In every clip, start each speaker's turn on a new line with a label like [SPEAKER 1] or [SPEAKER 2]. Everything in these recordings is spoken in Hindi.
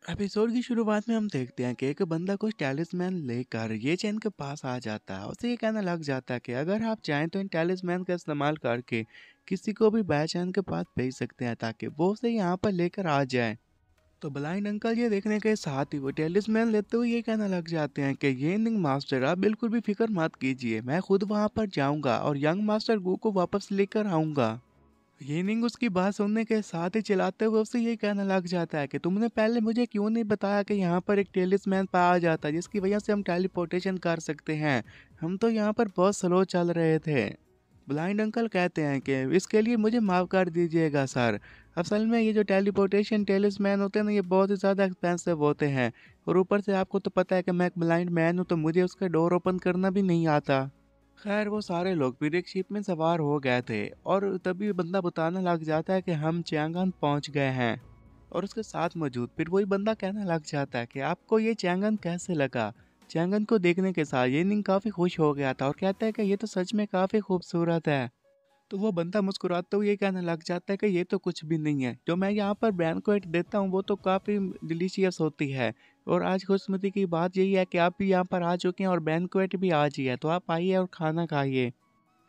[SPEAKER 1] एपिसोड की शुरुआत में हम देखते हैं कि एक बंदा कुछ टैलिस्मैन लेकर ये चैन के पास आ जाता है। उसे ये कहना लग जाता है कि अगर आप चाहें तो इन टैलिस्मैन का इस्तेमाल करके किसी को भी बायचैन के पास भेज सकते हैं ताकि वो उसे यहाँ पर लेकर आ जाए। तो ब्लाइंड अंकल ये देखने के साथ ही वो टैलिस्मैन लेते हुए ये कहना लग जाते हैं कि ये यंग मास्टर आप बिल्कुल भी फिक्र मत कीजिए, मैं खुद वहाँ पर जाऊँगा और यंग मास्टर गो को वापस लेकर आऊँगा। येनिंग उसकी बात सुनने के साथ ही चिल्लाते हुए उससे ये कहने लग जाता है कि तुमने पहले मुझे क्यों नहीं बताया कि यहाँ पर एक टेलिस्मैन पाया जाता है जिसकी वजह से हम टेलीपोर्टेशन कर सकते हैं। हम तो यहाँ पर बहुत स्लो चल रहे थे। ब्लाइंड अंकल कहते हैं कि इसके लिए मुझे माफ़ कर दीजिएगा सर। असल में ये जो टेलीपोर्टेशन टेलिस्मैन होते हैं ना, ये बहुत ही ज़्यादा एक्सपेंसिव होते हैं और ऊपर से आपको तो पता है कि मैं एक ब्लाइंड मैन हूँ, तो मुझे उसका डोर ओपन करना भी नहीं आता। खैर वो सारे लोग फिर एक शिप में सवार हो गए थे और तभी बंदा बताने लग जाता है कि हम चियांगन पहुंच गए हैं। और उसके साथ मौजूद फिर वही बंदा कहने लग जाता है कि आपको ये चियांगन कैसे लगा। चियांगन को देखने के साथ ये निंग काफ़ी खुश हो गया था और कहता है कि ये तो सच में काफ़ी खूबसूरत है। तो वो बंदा मुस्कुराते हुए ये कहने लग जाता है कि ये तो कुछ भी नहीं है, जो मैं यहाँ पर बैंक्वेट देता हूँ वो तो काफ़ी डिलीशियस होती है। और आज खुशमती की बात यही है कि आप भी यहाँ पर आ चुके हैं और बैंक्वेट भी आज ही है, तो आप आइए और खाना खाइए।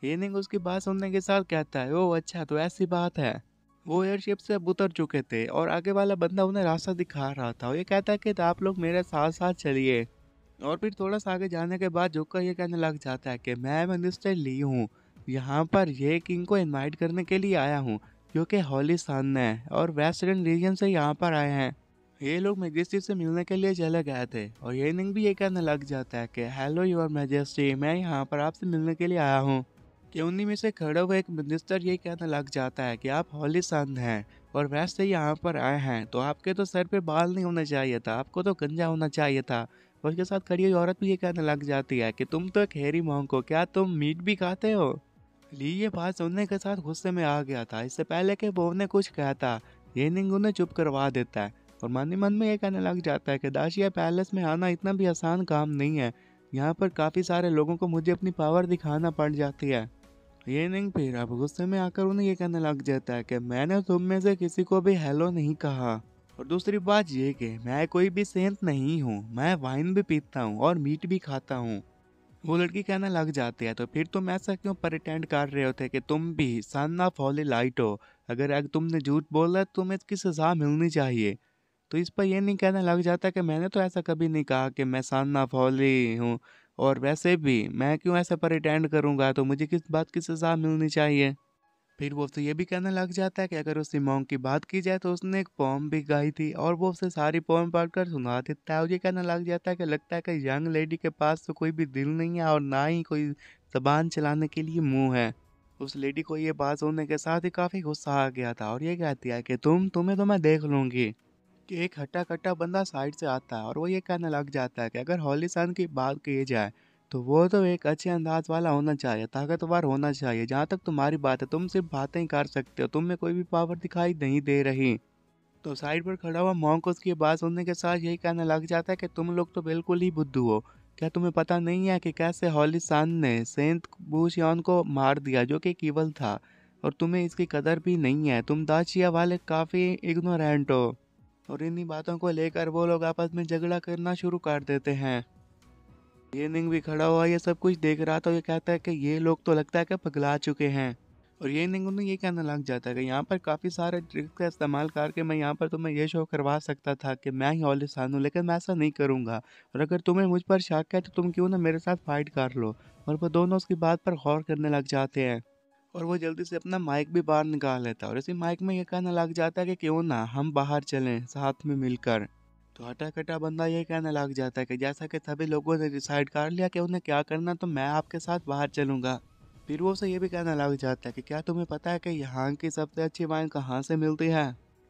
[SPEAKER 1] हेनिंग उसकी बात सुनने के साथ कहता है, ओह अच्छा तो ऐसी बात है। वो एयरशिप से अब उतर चुके थे और आगे वाला बंदा उन्हें रास्ता दिखा रहा था और ये कहता है कि आप लोग मेरे साथ साथ चलिए। और फिर थोड़ा सा आगे जाने के बाद जोकर ये कहने लग जाता है कि मैं मिनिस्टर ली हूँ, यहाँ पर ये किंग को इनवाइट करने के लिए आया हूँ क्योंकि हॉली सन है और वेस्टर्न रीजन से यहाँ पर आए हैं। ये लोग मेजेस्टी से मिलने के लिए चले गए थे और ये निंग भी ये कहने लग जाता है कि हेलो योर मेजेस्टी, मैं यहाँ पर आपसे मिलने के लिए आया हूँ। कि उन्हीं में से खड़ा हुआ एक मिनिस्टर ये कहने लग जाता है कि आप हॉली सन हैं और वैसे ही यहाँ पर आए हैं तो आपके तो सर पे बाल नहीं होना चाहिए था, आपको तो गंजा होना चाहिए था। और उसके साथ खड़ी हुई औरत भी ये कहने लग जाती है कि तुम तो एक हेरी मोंक हो, क्या तुम मीट भी खाते हो। ली ये बात सुनने के साथ गुस्से में आ गया था। इससे पहले कि वो ने कुछ कहता, ये निंग उन्हें चुप करवा देता है और मन ही मन में ये कहने लग जाता है कि दाशिया पैलेस में आना इतना भी आसान काम नहीं है, यहाँ पर काफ़ी सारे लोगों को मुझे अपनी पावर दिखाना पड़ जाती है। ये नहीं फिर अब गुस्से में आकर उन्हें ये कहने लग जाता है कि मैंने तुम में से किसी को भी हेलो नहीं कहा। और दूसरी बात ये कि मैं कोई भी सेंट नहीं हूँ, मैं वाइन भी पीता हूँ और मीट भी खाता हूँ। वो लड़की कहने लग जाती है, तो फिर तुम ऐसा क्यों प्रिटेंड कर रहे होते कि तुम भी सन ऑफ होली लाइट हो। अगर तुमने झूठ बोला तो तुम्हें इसकी सजा मिलनी चाहिए। तो इस पर ये नहीं कहने लग जाता कि मैंने तो ऐसा कभी नहीं कहा कि मैं सन ऑफ होली हूँ, और वैसे भी मैं क्यों ऐसा प्रिटेंड करूंगा, तो मुझे किस बात की सजा मिलनी चाहिए। फिर वो उससे ये भी कहने लग जाता है कि अगर उसी मॉन्क की बात की जाए तो उसने एक पोम भी गाई थी और वो उसे सारी पोम पढ़कर सुना देता है। और ये कहने लग जाता है कि लगता है कि यंग लेडी के पास तो कोई भी दिल नहीं है और ना ही कोई जबान चलाने के लिए मुंह है। उस लेडी को ये बात सुनने के साथ ही काफ़ी गुस्सा आ गया था और ये कहती है कि तुम्हें तो मैं देख लूंगी। कि एक हट्टा कट्टा बंदा साइड से आता है और वो ये कहने लग जाता है कि अगर हॉली सन की बात की जाए तो वो तो एक अच्छे अंदाज वाला होना चाहिए, ताकतवर होना चाहिए। जहाँ तक तुम्हारी बात है तुम सिर्फ बातें ही कर सकते हो, तुम में कोई भी पावर दिखाई नहीं दे रही। तो साइड पर खड़ा हुआ मॉन्क उसकी बात सुनने के साथ यही कहने लग जाता है कि तुम लोग तो बिल्कुल ही बुद्धू हो। क्या तुम्हें पता नहीं है कि कैसे हॉली सन ने सेंट बूशियन को मार दिया जो कि ईवल था, और तुम्हें इसकी कदर भी नहीं है, तुम दाचिया वाले काफ़ी इग्नोरेंट हो। और इन्हीं बातों को लेकर वो लोग आपस में झगड़ा करना शुरू कर देते हैं। ये निंग भी खड़ा हुआ ये सब कुछ देख रहा था। ये कहता है कि ये लोग तो लगता है कि पगला चुके हैं। और ये निंग उन्हें ये कहने लग जाता है कि यहाँ पर काफ़ी सारे ट्रिक्स का इस्तेमाल करके मैं यहाँ पर तुम्हें ये शो करवा सकता था कि मैं ही ओलिसान हूँ, लेकिन मैं ऐसा नहीं करूँगा। और अगर तुम्हें मुझ पर शक है तो तुम क्यों ना मेरे साथ फाइट कर लो। और वो दोनों उसकी बात पर गौर करने लग जाते हैं और वो जल्दी से अपना माइक भी बाहर निकाल लेता है और इसी माइक में ये कहने लग जाता है कि क्यों ना हम बाहर चलें साथ में मिलकर। तो हटा कटा बंदा ये कहने लग जाता है कि जैसा कि सभी लोगों ने डिसाइड कर लिया कि उन्हें क्या करना, तो मैं आपके साथ बाहर चलूंगा। फिर वो उसे ये भी कहने लग जाता है कि क्या तुम्हें पता है कि यहाँ की सबसे अच्छी वाइन कहाँ से मिलती है।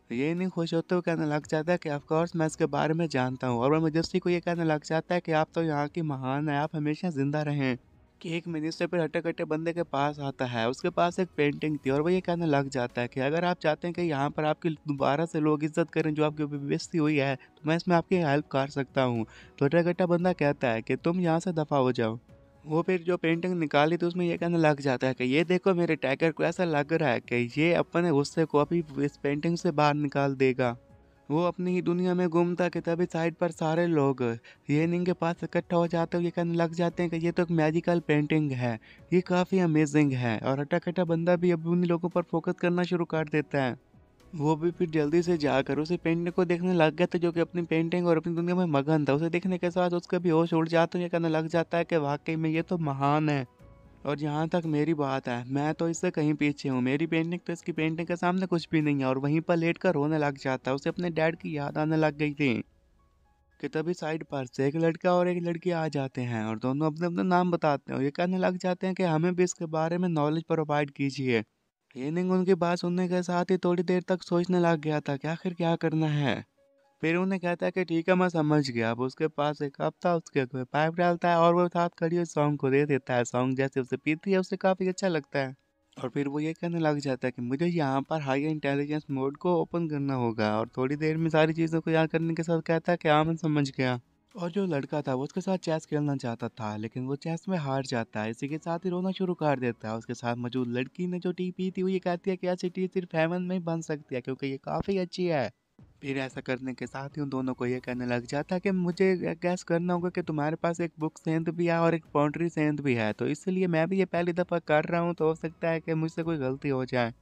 [SPEAKER 1] ये नहीं खुश होते हुए कहने लग जाता है कि ऑफ कोर्स मैं इसके बारे में जानता हूँ। और वो मजेस्टी को ये कहने लग जाता है कि आप तो यहाँ की महान है, आप हमेशा जिंदा रहें। कि एक मिनिस्टर पर हट्टे कट्टे बंदे के पास आता है, उसके पास एक पेंटिंग थी और वो ये कहने लग जाता है कि अगर आप चाहते हैं कि यहाँ पर आपकी दोबारा से लोग इज्जत करें जो आपकी बेइज्जती हुई है, तो मैं इसमें आपकी हेल्प कर सकता हूँ। तो हट्टा कट्टा बंदा कहता है कि तुम यहाँ से दफ़ा हो जाओ। वो फिर जो पेंटिंग निकाली थी उसमें ये कहने लग जाता है कि ये देखो मेरे टाइगर को ऐसा लग रहा है कि ये अपने गुस्से को अभी इस पेंटिंग से बाहर निकाल देगा। वो अपनी ही दुनिया में गुम था कि तभी साइड पर सारे लोग येनिंग के पास इकट्ठा हो जाते हैं। ये कहने लग जाते हैं कि ये तो एक मैजिकल पेंटिंग है, ये काफ़ी अमेजिंग है। और हट्टा-कट्टा बंदा भी अब उन्हीं लोगों पर फोकस करना शुरू कर देता है। वो भी फिर जल्दी से जाकर उसी पेंटिंग को देखने लग गया था, जो कि अपनी पेंटिंग और अपनी दुनिया में मगन था। उसे देखने के साथ उसका भी होश उड़ जाता है। ये कहने लग जाता है कि वाक़ई में ये तो महान है। और जहाँ तक मेरी बात है, मैं तो इससे कहीं पीछे हूँ। मेरी पेंटिंग तो इसकी पेंटिंग के सामने कुछ भी नहीं है। और वहीं पर लेट कर रोने लग जाता है। उसे अपने डैड की याद आने लग गई थी कि तभी साइड पर से एक लड़का और एक लड़की आ जाते हैं और दोनों अपने-अपने नाम बताते हैं और ये कहने लग जाते हैं कि हमें भी इसके बारे में नॉलेज प्रोवाइड कीजिए। हेनिंग उनकी बात सुनने के साथ ही थोड़ी देर तक सोचने लग गया था कि आखिर क्या करना है। फिर उन्हें कहता है कि ठीक है, मैं समझ गया। अब उसके पास एक कप था, उसके आगे पाइप डालता है और वो साथ खड़ी हुई सॉन्ग को दे देता है। सॉन्ग जैसे उसे पीती है उसे काफ़ी अच्छा लगता है। और फिर वो ये कहने लग जाता है कि मुझे यहाँ पर हाई इंटेलिजेंस मोड को ओपन करना होगा। और थोड़ी देर में सारी चीज़ों को याद करने के साथ कहता है कि हाँ, मैं समझ गया। और जो लड़का था वो उसके साथ चेस खेलना चाहता था, लेकिन वो चेस में हार जाता है। इसी के साथ ही रोना शुरू कर देता है। उसके साथ मौजूद लड़की ने जो टी पी थी वो ये कहती है कि ऐसी टी सिर्फ हेवन में ही बन सकती है, क्योंकि ये काफ़ी अच्छी है। फिर ऐसा करने के साथ ही उन दोनों को ये कहने लग जाता है कि मुझे गैस करना होगा कि तुम्हारे पास एक बुक सेंस भी है और एक पोएट्री सेंस भी है, तो इसलिए मैं भी ये पहली दफ़ा कर रहा हूँ, तो हो सकता है कि मुझसे कोई गलती हो जाए।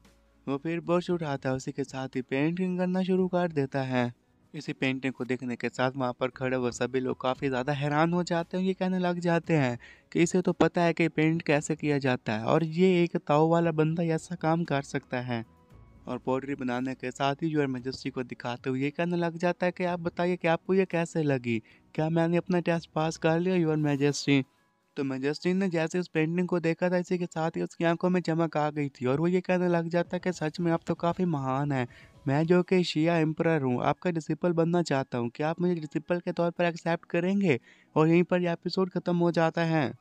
[SPEAKER 1] वो फिर ब्रश उठाता है, उसी के साथ ही पेंटिंग करना शुरू कर देता है। इसी पेंटिंग को देखने के साथ वहाँ पर खड़े हुए सभी लोग काफ़ी ज़्यादा हैरान हो जाते हैं। ये कहने लग जाते हैं कि इसे तो पता है कि पेंट कैसे किया जाता है और ये एक ताऊ वाला बंदा ऐसा काम कर सकता है। और पोट्री बनाने के साथ ही योर मैजेस्टी को दिखाते हुए ये कहने लग जाता है कि आप बताइए कि आपको ये कैसे लगी, क्या मैंने अपना टेस्ट पास कर लिया योर मैजेस्टी। तो मैजेस्टी ने जैसे उस पेंटिंग को देखा था, इसी के साथ ही उसकी आंखों में चमक आ गई थी और वो ये कहने लग जाता है कि सच में आप तो काफ़ी महान हैं। मैं जो कि शिया एम्परर हूँ, आपका डिसिपल बनना चाहता हूँ, क्या आप मुझे डिसिपल के तौर पर एक्सेप्ट करेंगे। और यहीं पर यह एपिसोड ख़त्म हो जाता है।